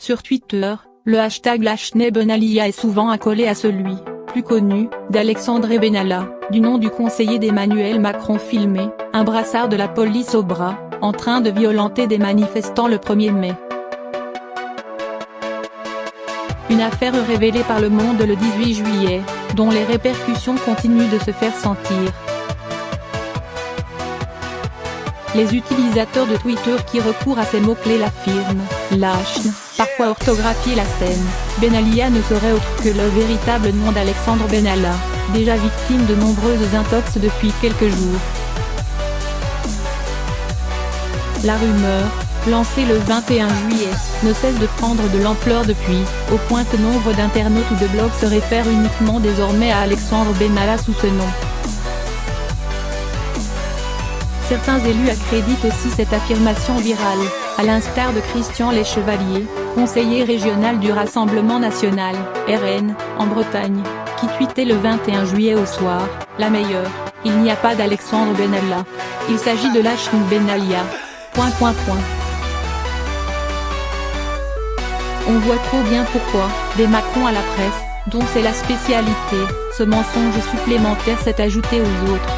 Sur Twitter, le hashtag Lachnai Benalia est souvent accolé à celui, plus connu, d'Alexandre Benalla, du nom du conseiller d'Emmanuel Macron filmé, un brassard de la police au bras, en train de violenter des manifestants le 1er mai. Une affaire révélée par Le Monde le 18 juillet, dont les répercussions continuent de se faire sentir. Les utilisateurs de Twitter qui recourent à ces mots-clés l'affirment, lâche, parfois orthographier la scène. Benalia ne serait autre que le véritable nom d'Alexandre Benalla, déjà victime de nombreuses intox depuis quelques jours. La rumeur, lancée le 21 juillet, ne cesse de prendre de l'ampleur depuis, au point que nombre d'internautes ou de blogs se réfèrent uniquement désormais à Alexandre Benalla sous ce nom. Certains élus accréditent aussi cette affirmation virale, à l'instar de Christian Leschevalier, conseiller régional du Rassemblement National, RN, en Bretagne, qui tweetait le 21 juillet au soir, « La meilleure, il n'y a pas d'Alexandre Benalla. Il s'agit de Lachnai Benalia. » On voit trop bien pourquoi, des Macron à la presse, dont c'est la spécialité, ce mensonge supplémentaire s'est ajouté aux autres.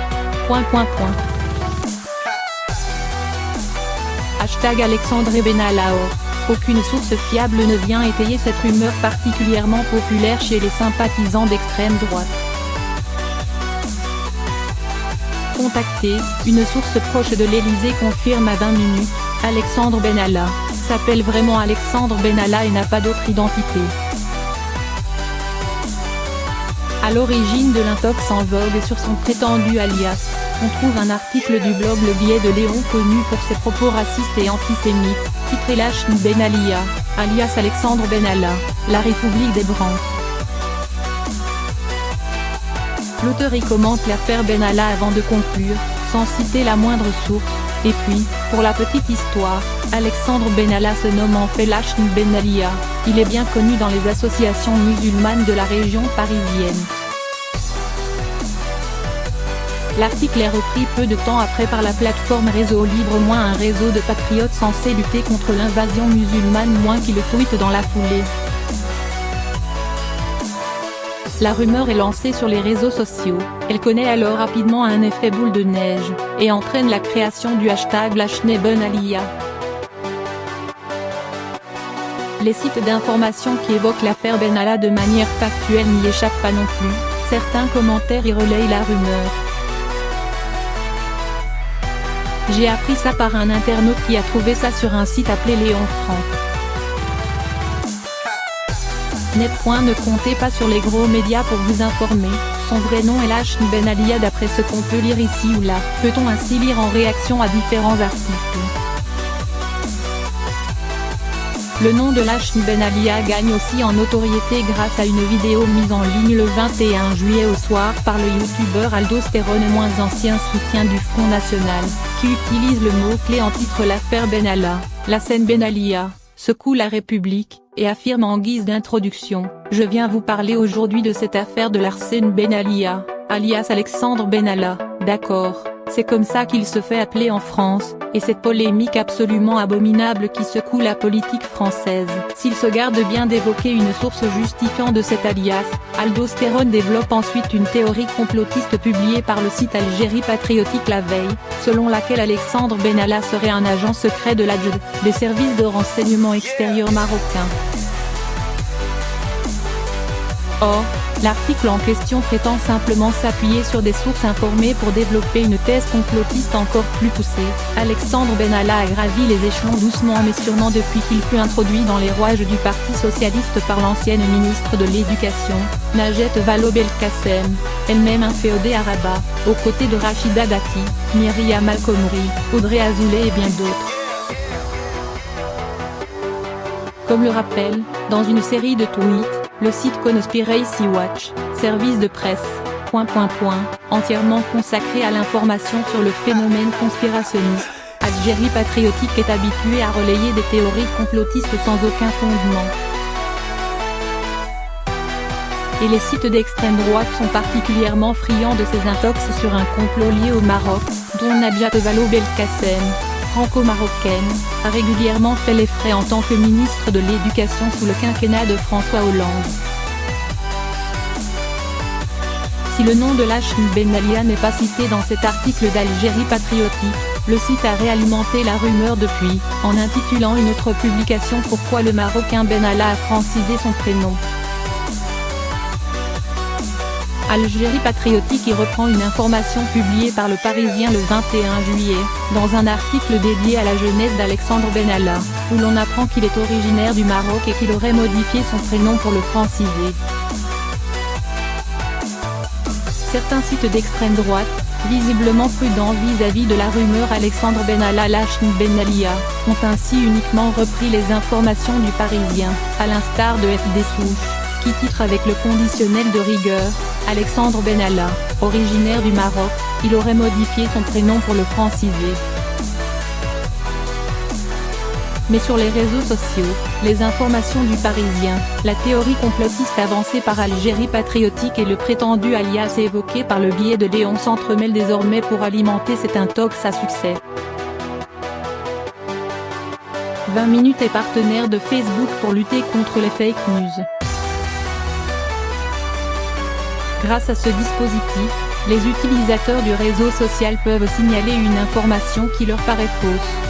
Hashtag Alexandre Benalla. Or, aucune source fiable ne vient étayer cette rumeur particulièrement populaire chez les sympathisants d'extrême droite. Contacté, une source proche de l'Élysée confirme à 20 minutes, Alexandre Benalla s'appelle vraiment Alexandre Benalla et n'a pas d'autre identité. À l'origine de l'intox en vogue et sur son prétendu alias, on trouve un article du blog Le Billet de Léon connu pour ses propos racistes et antisémites, titré Lachnai Benalia, alias Alexandre Benalla, la République des Brancs. L'auteur y commente l'affaire Benalla avant de conclure, sans citer la moindre source, et puis, pour la petite histoire, Alexandre Benalla se nomme en fait Lachnai Benalia, il est bien connu dans les associations musulmanes de la région parisienne. L'article est repris peu de temps après par la plateforme Réseau Libre - un réseau de patriotes censé lutter contre l'invasion musulmane - qui le tweet dans la foulée. La rumeur est lancée sur les réseaux sociaux, elle connaît alors rapidement un effet boule de neige, et entraîne la création du hashtag Lachnai Benalia. Les sites d'information qui évoquent l'affaire Benalla de manière factuelle n'y échappent pas non plus, certains commentaires y relayent la rumeur. J'ai appris ça par un internaute qui a trouvé ça sur un site appelé Léon Franc. Ne comptez pas sur les gros médias pour vous informer, son vrai nom est Lachnai Benalia d'après ce qu'on peut lire ici ou là, peut-on ainsi lire en réaction à différents articles. Le nom de Lachnai Benalia gagne aussi en notoriété grâce à une vidéo mise en ligne le 21 juillet au soir par le youtubeur Aldostérone - ancien soutien du Front National, qui utilise le mot-clé en titre l'affaire Benalla, la scène Benalia, secoue la République, et affirme en guise d'introduction, « Je viens vous parler aujourd'hui de cette affaire de Lachnai Benalia, alias Alexandre Benalla, d'accord, c'est comme ça qu'il se fait appeler en France, et cette polémique absolument abominable qui secoue la politique française. » S'il se garde bien d'évoquer une source justifiant de cet alias, Aldostérone développe ensuite une théorie complotiste publiée par le site Algérie Patriotique la veille, selon laquelle Alexandre Benalla serait un agent secret de l'ADJ, des services de renseignement extérieurs marocains. Or, l'article en question prétend simplement s'appuyer sur des sources informées pour développer une thèse complotiste encore plus poussée. Alexandre Benalla a gravi les échelons doucement mais sûrement depuis qu'il fut introduit dans les rouages du Parti socialiste par l'ancienne ministre de l'Éducation, Najat Vallaud-Belkacem, elle-même inféodée à Rabat, aux côtés de Rachida Dati, Myriam Al-Khomri, Audrey Azoulay et bien d'autres. Comme le rappelle, dans une série de tweets, le site Conspiracy Watch, service de presse, entièrement consacré à l'information sur le phénomène conspirationniste, Algérie Patriotique est habitué à relayer des théories complotistes sans aucun fondement. Et les sites d'extrême droite sont particulièrement friands de ces intox sur un complot lié au Maroc, dont Najat Vallaud-Belkacem, franco-marocaine, a régulièrement fait les frais en tant que ministre de l'Éducation sous le quinquennat de François Hollande. Si le nom de Lachne Benalia n'est pas cité dans cet article d'Algérie patriotique, le site a réalimenté la rumeur depuis, en intitulant une autre publication « Pourquoi le Marocain Benalla a francisé son prénom ». Algérie patriotique y reprend une information publiée par le Parisien le 21 juillet, dans un article dédié à la jeunesse d'Alexandre Benalla, où l'on apprend qu'il est originaire du Maroc et qu'il aurait modifié son prénom pour le franciser. Certains sites d'extrême droite, visiblement prudents vis-à-vis de la rumeur Alexandre Benalla Lachne Benalia, ont ainsi uniquement repris les informations du Parisien, à l'instar de FD Souche, qui titre avec le conditionnel de rigueur, Alexandre Benalla, originaire du Maroc, il aurait modifié son prénom pour le franciser. Mais sur les réseaux sociaux, les informations du Parisien, la théorie complotiste avancée par Algérie patriotique et le prétendu alias évoqué par le biais de Léon s'entremêlent désormais pour alimenter cet intox à succès. 20 minutes est partenaire de Facebook pour lutter contre les fake news. Grâce à ce dispositif, les utilisateurs du réseau social peuvent signaler une information qui leur paraît fausse.